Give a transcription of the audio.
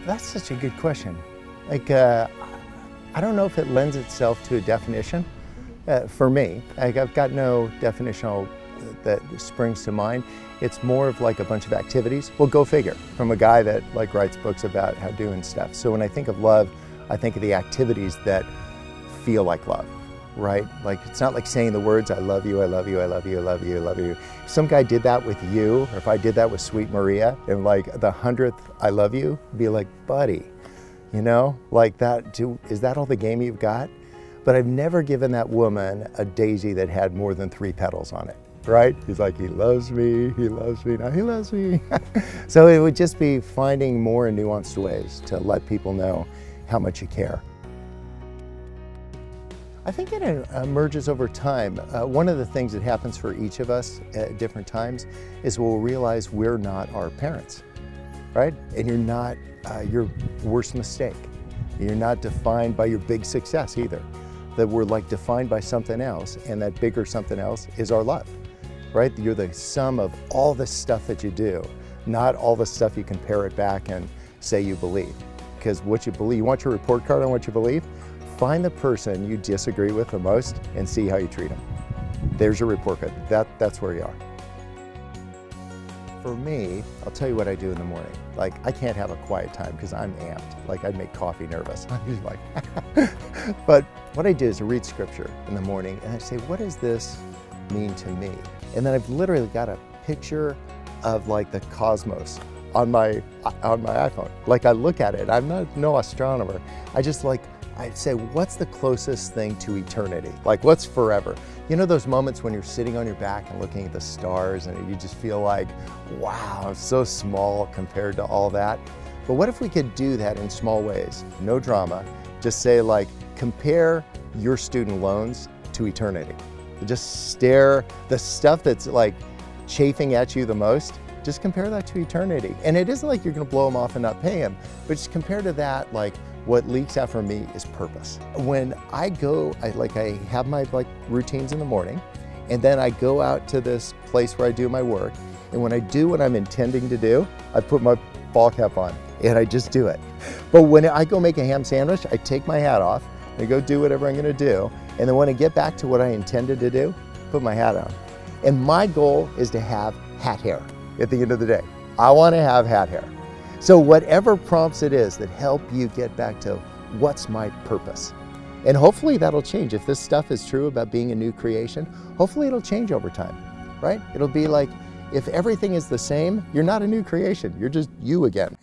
That's such a good question. Like, I don't know if it lends itself to a definition. For me, like, I've got no definition that springs to mind. It's more of like a bunch of activities. Well, go figure, from a guy that like writes books about how doing stuff. So when I think of love, I think of the activities that feel like love, right? Like, it's not like saying the words, I love you, I love you, I love you, I love you, I love you. If some guy did that with you, or if I did that with Sweet Maria, and like the 100th I love you, be like, buddy, you know, like that, is that all the game you've got? But I've never given that woman a daisy that had more than 3 petals on it, right? He's like, he loves me, now he loves me. So it would just be finding more nuanced ways to let people know how much you care. I think it emerges over time. One of the things that happens for each of us at different times is we'll realize we're not our parents, right? And you're not your worst mistake. You're not defined by your big success either. That we're like defined by something else, and that bigger something else is our love, right? You're the sum of all the stuff that you do, not all the stuff you can parrot back and say you believe. Because what you believe, you want your report card on what you believe? Find the person you disagree with the most and see how you treat them. There's your report card. That's where you are. For me, I'll tell you what I do in the morning. Like, I can't have a quiet time because I'm amped. Like, I'd make coffee nervous. I'm just like, but what I do is I read scripture in the morning and I say, what does this mean to me? And then I've literally got a picture of like the cosmos on my iPhone. Like, I look at it, I'm no astronomer. I just like, I say, what's the closest thing to eternity? Like, what's forever? You know those moments when you're sitting on your back and looking at the stars and you just feel like, wow, I'm so small compared to all that. But what if we could do that in small ways? No drama. Just say, like, compare your student loans to eternity. Just stare, the stuff that's like chafing at you the most, just compare that to eternity. And it isn't like you're gonna blow them off and not pay them, but just compare to that, like, what leaks out for me is purpose. When I go, I have my routines in the morning, and then I go out to this place where I do my work, and when I do what I'm intending to do, I put my ball cap on, and I just do it. But when I go make a ham sandwich, I take my hat off, and I go do whatever I'm gonna do, and then when I get back to what I intended to do, put my hat on. And my goal is to have hat hair at the end of the day. I wanna have hat hair. So whatever prompts it is that help you get back to what's my purpose. And hopefully that'll change. If this stuff is true about being a new creation, hopefully it'll change over time, right? It'll be like, if everything is the same, you're not a new creation, you're just you again.